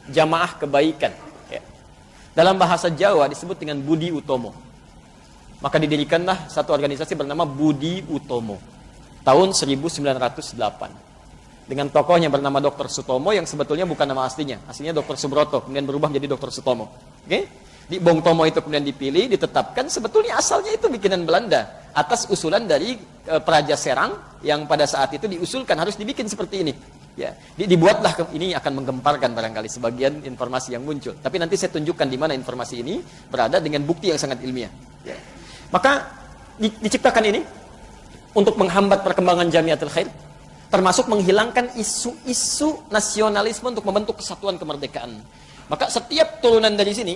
jamaah kebaikan, ya. Dalam bahasa Jawa disebut dengan Budi Utomo. Maka didirikanlah satu organisasi bernama Budi Utomo tahun 1908 dengan tokohnya bernama Dr. Sutomo yang sebetulnya bukan nama aslinya Dr. Subroto, kemudian berubah menjadi Dr. Sutomo. Oke? Di Bong Tomo itu kemudian dipilih, ditetapkan, sebetulnya asalnya itu bikinan Belanda atas usulan dari Praja Serang yang pada saat itu diusulkan harus dibikin seperti ini. Ya, dibuatlah, ini akan menggemparkan barangkali sebagian informasi yang muncul. Tapi nanti saya tunjukkan di mana informasi ini berada dengan bukti yang sangat ilmiah. Ya. Maka diciptakan ini untuk menghambat perkembangan Jamiatul Khair, termasuk menghilangkan isu-isu nasionalisme untuk membentuk kesatuan kemerdekaan. Maka setiap turunan dari sini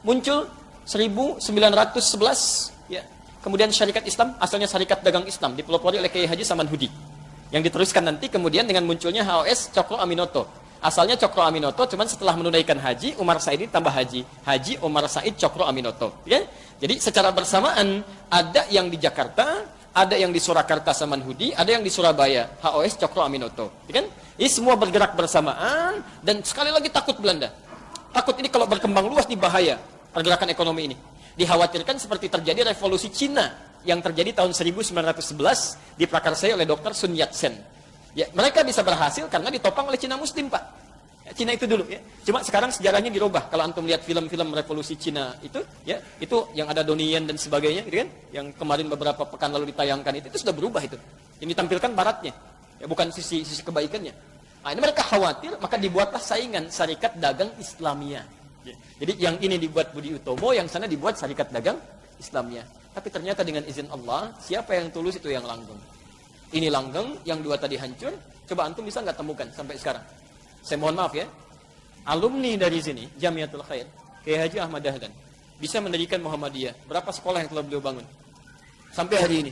muncul 1911, ya. Kemudian Syarikat Islam, asalnya Syarikat Dagang Islam, dipelopori oleh Kiai Haji Samanhudi. Yang diteruskan nanti kemudian dengan munculnya HOS Cokro Aminoto. Asalnya Cokro Aminoto, cuman setelah menunaikan haji, Umar Said tambah haji. Haji Umar Said Cokro Aminoto. Ya? Jadi secara bersamaan, ada yang di Jakarta, ada yang di Surakarta Samanhudi, ada yang di Surabaya, HOS Cokro Aminoto. Ya kan? Ini semua bergerak bersamaan, dan sekali lagi takut Belanda. Takut ini kalau berkembang luas nih bahaya pergerakan ekonomi ini. Dikhawatirkan seperti terjadi revolusi Cina yang terjadi tahun 1911 diprakarsai oleh Dr. Sun Yat-sen. Ya, mereka bisa berhasil karena ditopang oleh Cina Muslim, Pak. Ya, Cina itu dulu, ya. Cuma sekarang sejarahnya dirubah. Kalau antum lihat film-film revolusi Cina itu, ya, itu yang ada Donnie Yen dan sebagainya, gitu kan? Yang kemarin beberapa pekan lalu ditayangkan itu sudah berubah itu. Yang ditampilkan baratnya, ya, bukan sisi kebaikannya. Nah, ini mereka khawatir, maka dibuatlah saingan Syarikat Dagang Islamiyah. Ya. Jadi yang ini dibuat Budi Utomo, yang sana dibuat Syarikat Dagang Islamiyah. Tapi ternyata dengan izin Allah, siapa yang tulus itu yang langgeng. Ini langgeng, yang dua tadi hancur. Coba antum bisa nggak temukan sampai sekarang? Saya mohon maaf ya. Alumni dari sini, Jamiatul Khair, Kiai Haji Ahmad Dahlan, bisa mendirikan Muhammadiyah. Berapa sekolah yang telah beliau bangun? Sampai hari ini.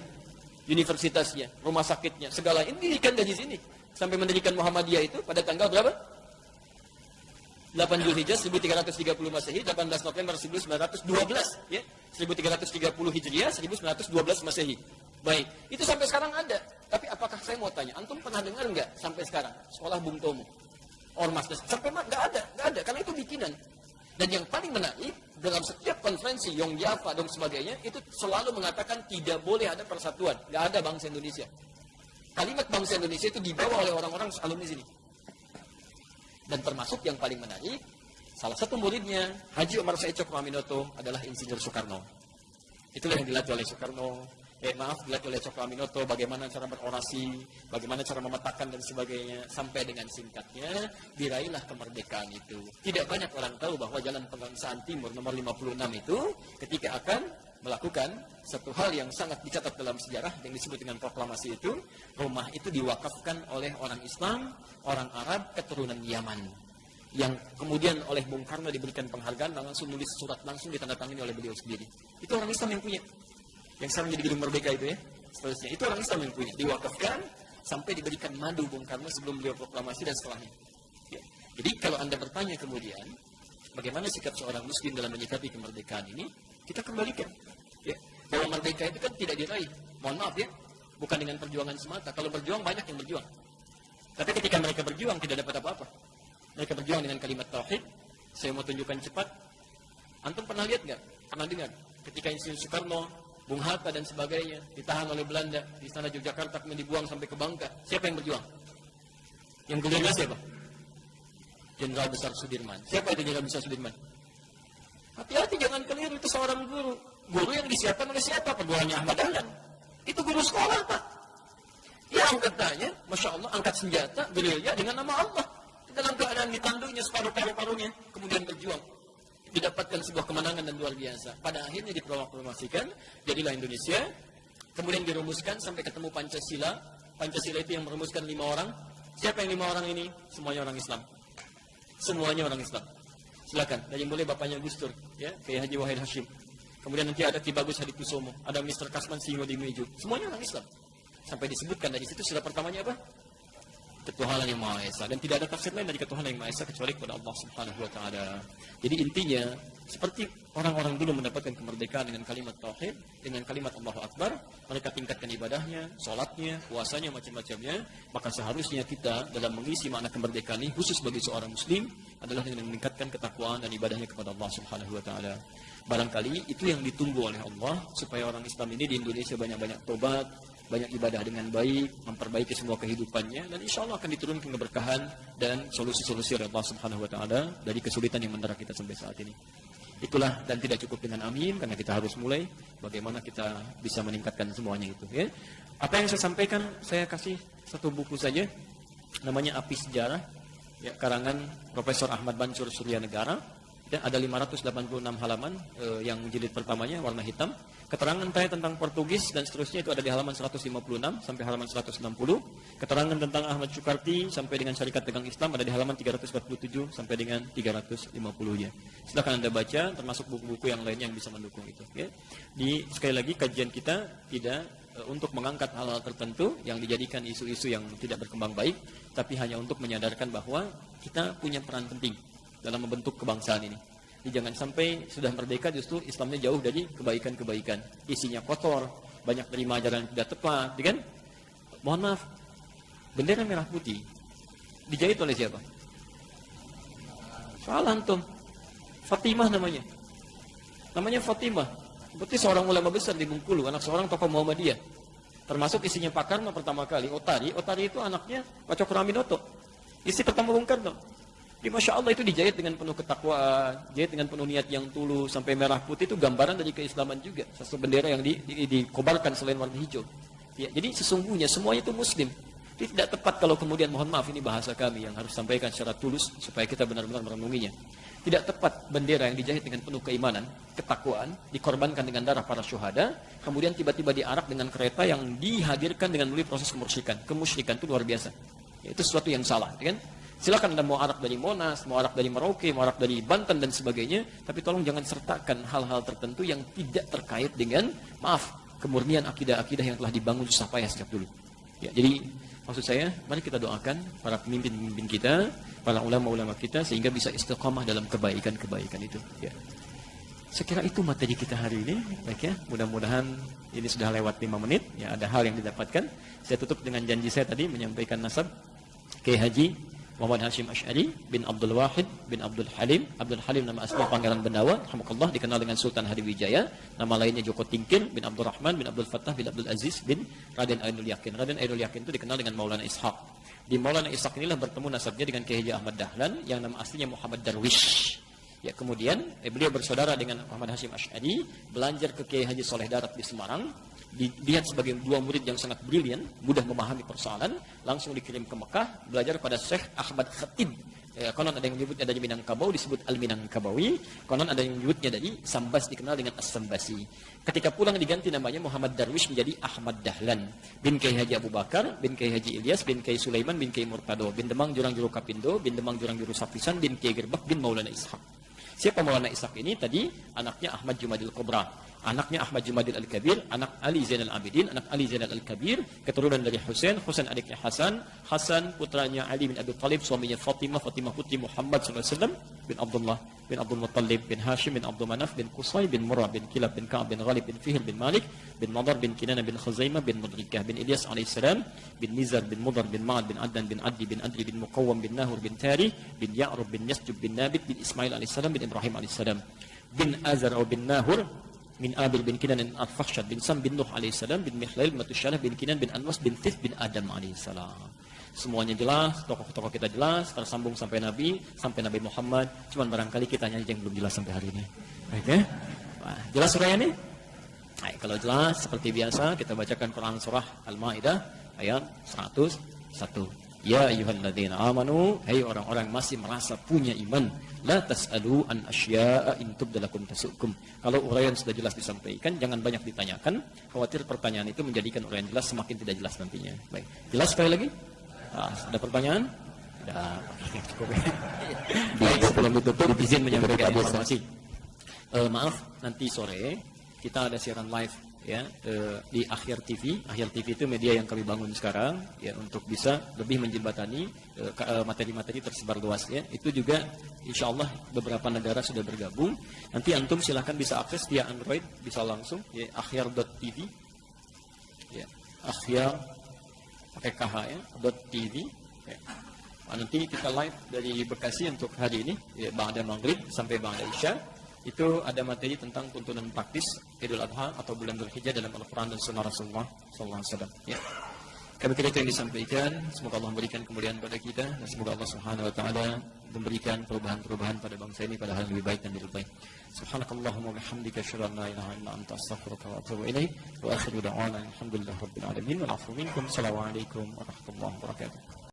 Universitasnya, rumah sakitnya, segala ini didirikan dari sini. Sampai mendirikan Muhammadiyah itu pada tanggal berapa? 8 Zulhijjah 1330 Masehi, 18 November 1912, ya. 1330 Hijriah, 1912 Masehi. Baik, itu sampai sekarang ada. Tapi apakah saya mau tanya, antum pernah dengar nggak sampai sekarang sekolah Bung Tomo, Ormas, sampai nggak ada, karena itu bikinan. Dan yang paling menarik, dalam setiap konferensi Yong Java dan sebagainya, itu selalu mengatakan tidak boleh ada persatuan, nggak ada bangsa Indonesia. Kalimat bangsa Indonesia itu dibawa oleh orang-orang alumni sini. Dan termasuk yang paling menarik, salah satu muridnya, Haji Umar Said Cokro Aminoto, adalah Insinyur Soekarno. Itulah yang dilatih oleh Soekarno. Dilatih oleh Cokro Aminoto, bagaimana cara berorasi, bagaimana cara memetakan dan sebagainya, sampai dengan singkatnya, diraihlah kemerdekaan itu. Tidak banyak orang tahu bahwa Jalan Pegangsaan Timur nomor 56 itu, ketika akan melakukan satu hal yang sangat dicatat dalam sejarah yang disebut dengan proklamasi itu, rumah itu diwakafkan oleh orang Islam, orang Arab, keturunan Yaman, yang kemudian oleh Bung Karno diberikan penghargaan, langsung nulis surat langsung ditandatangani oleh beliau sendiri. Itu orang Islam yang punya, yang sekarang jadi gedung Merdeka itu ya, seterusnya itu orang Islam yang punya, diwakafkan sampai diberikan madu Bung Karno sebelum beliau proklamasi dan setelahnya. Ya. Jadi kalau Anda bertanya kemudian bagaimana sikap seorang Muslim dalam menyikapi kemerdekaan ini, kita kembalikan. Ya. Bahwa merdeka itu kan tidak diraih, mohon maaf ya, bukan dengan perjuangan semata. Kalau berjuang banyak yang berjuang, tapi ketika mereka berjuang tidak dapat apa-apa. Mereka berjuang dengan kalimat tauhid. Saya mau tunjukkan cepat. Antum pernah lihat nggak? Pernah dengar? Ketika Insinyur Soekarno, Bung Hatta dan sebagainya ditahan oleh Belanda di sana Yogyakarta, kemudian dibuang sampai ke Bangka. Siapa yang berjuang? Yang gerilya siapa? Jenderal Besar Sudirman. Siapa itu Jenderal Besar Sudirman? Hati-hati jangan keliru, itu seorang guru. Guru yang disiapkan oleh siapa? Perguruannya Ahmad Dahlan. Itu guru sekolah, Pak. Ya angkatannya, Masya Allah, angkat senjata, gerilya dengan nama Allah. Dalam keadaan ditanduknya separuh paru-parunya, kemudian berjuang. Didapatkan sebuah kemenangan dan luar biasa. Pada akhirnya diproklamasikan, jadilah Indonesia. Kemudian dirumuskan sampai ketemu Pancasila. Pancasila itu yang merumuskan 5 orang. Siapa yang 5 orang ini? Semuanya orang Islam. Semuanya orang Islam. Silakan, dari mulai bapaknya Gus Dur, ya, Kiai Haji Wahid Hashim. Kemudian nanti ada Ki Bagus Hadikusumo, ada Mr. Kasman Singo Dimejo. Semuanya orang Islam. Sampai disebutkan dari situ sila pertamanya apa? ketuhanan yang Maha Esa, dan tidak ada tafsir lain dari ketuhanan yang Maha Esa kecuali kepada Allah Subhanahu wa taala. Jadi intinya seperti orang-orang dulu mendapatkan kemerdekaan dengan kalimat tauhid, dengan kalimat Allahu Akbar, mereka tingkatkan ibadahnya, salatnya, puasanya, macam-macamnya, maka seharusnya kita dalam mengisi makna kemerdekaan ini khusus bagi seorang muslim adalah dengan meningkatkan ketakwaan dan ibadahnya kepada Allah Subhanahu wa taala. Barangkali itu yang ditunggu oleh Allah supaya orang Islam ini di Indonesia banyak-banyak tobat, banyak ibadah dengan baik, memperbaiki semua kehidupannya, dan insya Allah akan diturunkan keberkahan dan solusi-solusi oleh Allah Subhanahu wa taala dari kesulitan yang mendera kita sampai saat ini. Itulah, dan tidak cukup dengan amin, karena kita harus mulai bagaimana kita bisa meningkatkan semuanya itu, ya. Apa yang saya sampaikan, saya kasih satu buku saja, namanya Api Sejarah, ya, karangan Profesor Ahmad Mansur Surya Negara. Dan ada 586 halaman, yang jilid pertamanya warna hitam. Keterangan saya tentang Portugis dan seterusnya itu ada di halaman 156 sampai halaman 160. Keterangan tentang Ahmad Sukarti sampai dengan Syarikat Dagang Islam ada di halaman 347 sampai dengan 350-nya. Silakan Anda baca, termasuk buku-buku yang lainnya yang bisa mendukung itu. Ya. Sekali lagi, kajian kita tidak untuk mengangkat hal-hal tertentu yang dijadikan isu-isu yang tidak berkembang baik, tapi hanya untuk menyadarkan bahwa kita punya peran penting dalam membentuk kebangsaan ini. Jadi jangan sampai sudah merdeka justru Islamnya jauh dari kebaikan-kebaikan. Isinya kotor, banyak terima ajaran yang tidak tepat, kan? Mohon maaf, bendera merah putih dijahit oleh siapa? Salah antum. Fatimah namanya. Namanya Fatimah. Berarti seorang ulama besar di Bengkulu, anak seorang tokoh Muhammadiyah. Termasuk isinya Pak Karno pertama kali, Otari. Otari itu anaknya Pak Cokroaminoto. Isi pertama Bung Karno. Di Masya Allah itu dijahit dengan penuh ketakwaan, jahit dengan penuh niat yang tulus, sampai merah putih itu gambaran dari keislaman juga. Satu bendera yang dikobarkan selain warna hijau. Ya, jadi sesungguhnya semuanya itu muslim. Jadi tidak tepat kalau kemudian, mohon maaf ini bahasa kami yang harus sampaikan secara tulus supaya kita benar-benar merenunginya. Tidak tepat bendera yang dijahit dengan penuh keimanan, ketakwaan, dikorbankan dengan darah para syuhada, kemudian tiba-tiba diarak dengan kereta yang dihadirkan dengan melalui proses kemusyrikan. Kemusyrikan itu luar biasa. Ya, itu sesuatu yang salah, kan? Silakan Anda mau arak dari Monas, mau arak dari Merauke, mau arak dari Banten dan sebagainya, tapi tolong jangan sertakan hal-hal tertentu yang tidak terkait dengan, maaf, kemurnian akidah-akidah yang telah dibangun susah payah sejak dulu. Ya, jadi maksud saya, mari kita doakan para pemimpin-pemimpin kita, para ulama-ulama kita, sehingga bisa istiqamah dalam kebaikan-kebaikan itu. Ya. Sekira itu materi kita hari ini, baik ya. Mudah-mudahan ini sudah lewat 5 menit, ya ada hal yang didapatkan. Saya tutup dengan janji saya tadi menyampaikan nasab Kiai Haji Muhammad Hashim Asy'ari bin Abdul Wahid bin Abdul Halim. Abdul Halim nama asli Pangeran Bendawa, rahmatullah, dikenal dengan Sultan Hariwijaya. Nama lainnya Joko Tingkir bin Abdul Rahman bin Abdul Fattah bin Abdul Aziz bin Raden Ainul Yakin. Raden Ainul Yakin itu dikenal dengan Maulana Ishaq. Di Maulana Ishaq inilah bertemu nasabnya dengan Kiai Haji Ahmad Dahlan yang nama aslinya Muhammad Darwish. Ya, kemudian beliau bersaudara dengan Muhammad Hashim Asy'ari, belajar ke Kiai Haji Soleh Darat di Semarang. Dilihat sebagai dua murid yang sangat brilian, mudah memahami persoalan, langsung dikirim ke Mekah, belajar pada Syekh Ahmad Khatib. Konon ada yang menyebutnya dari Minangkabau, disebut Al-Minangkabawi. Konon ada yang menyebutnya dari Sambas, dikenal dengan As-Sambasi. Ketika pulang diganti namanya Muhammad Darwish menjadi Ahmad Dahlan. Bin Kiai Haji Abu Bakar, bin Kiai Haji Ilyas, bin Kiai Sulaiman, bin Kiai Murtado, bin Demang Jurang Juru Kapindo, bin Demang Jurang Juru Sapisan, bin Kiai Gerbak, bin Maulana Ishaq. Siapa Maulana Ishaq ini? Tadi anaknya Ahmad Jumadil Kubra, anaknya Ahmad Jumadil Al-Kabir, anak Ali Zainal Abidin, anak Ali Zainal Al-Kabir, keturunan dari Husain, Husain adiknya Hasan, Hasan putranya Ali bin Abi Thalib, suaminya Fatimah, Fatimah putri Muhammad SAW, bin Abdullah, bin Abdul Muttalib, bin Hashim, bin Abdul Manaf, bin Qusay, bin Murrah, bin Kilab, bin Ka'ab, bin Ghalib, bin Fihr, bin Malik, bin Nadar, bin Kinana, bin Khuzaimah, bin Mudrikah, bin Ilyas alaihissalam, bin Nizar, bin Mudar, bin Ma'ad, bin Adnan, bin Addi, bin Adri, bin Muqawwam, bin Nahur, bin Tari, bin Ya'rub, bin Yasjub, bin Nabit, bin Ismail alaihissalam, bin Ibrahim alaihissalam, bin Azar atau bin Nahur, bin Abil bin Kinan bin Al-Fakhshad, bin Sam bin Nuh alaihissalam, bin Mikhlail bin Matusyalah, bin Kinan bin Anwas, bin Thith bin Adam alaihissalam. Semuanya jelas, tokoh-tokoh kita jelas, tersambung sampai Nabi Muhammad. Cuman barangkali kita hanya yang belum jelas sampai hari ini. Baik ya? Nah, jelas surah ini? Nah, kalau jelas seperti biasa kita bacakan Quran surah Al-Maidah ayat 101. Ya ayyuhalladzina amanu, hai orang-orang masih merasa punya iman, la tas'alu an asya'a in tubdalakum tasukum. Kalau uraian sudah jelas disampaikan, jangan banyak ditanyakan, khawatir pertanyaan itu menjadikan uraian jelas semakin tidak jelas nantinya. Baik, jelas sekali lagi? Nah, ada pertanyaan? Tidak. Cukup. Baik, sebelum ditutup izin menyampaikan informasi. Maaf, nanti sore kita ada siaran live ya di Akhir TV. Akhir TV itu media yang kami bangun sekarang ya untuk bisa lebih menjembatani materi-materi tersebar luas ya. Itu juga insya Allah beberapa negara sudah bergabung. Nanti antum silahkan bisa akses via Android, bisa langsung ya akhir.tv ya, akhir pakai KH ya .tv ya. Nanti kita live dari Bekasi untuk hari ini ya, ba'da maghrib sampai ba'da isya. Itu ada materi tentang tuntunan praktis Idul Adha atau bulan Dzulhijjah dalam Al-Quran dan Sunnah Rasulullah SAW. Ya. Kami kira itu yang disampaikan. Semoga Allah memberikan kemuliaan pada kita dan semoga Allah Subhanahu Wa Taala memberikan perubahan-perubahan pada bangsa ini pada hal yang lebih baik dan lebih baik. Subhanakallahumma bihamdika asyhadu an la ilaha illa anta astaghfiruka wa atubu ilaik. Wa akhiru da'wana alhamdulillahirabbil alamin. Wa afu minkum. Assalamualaikum warahmatullahi wabarakatuh.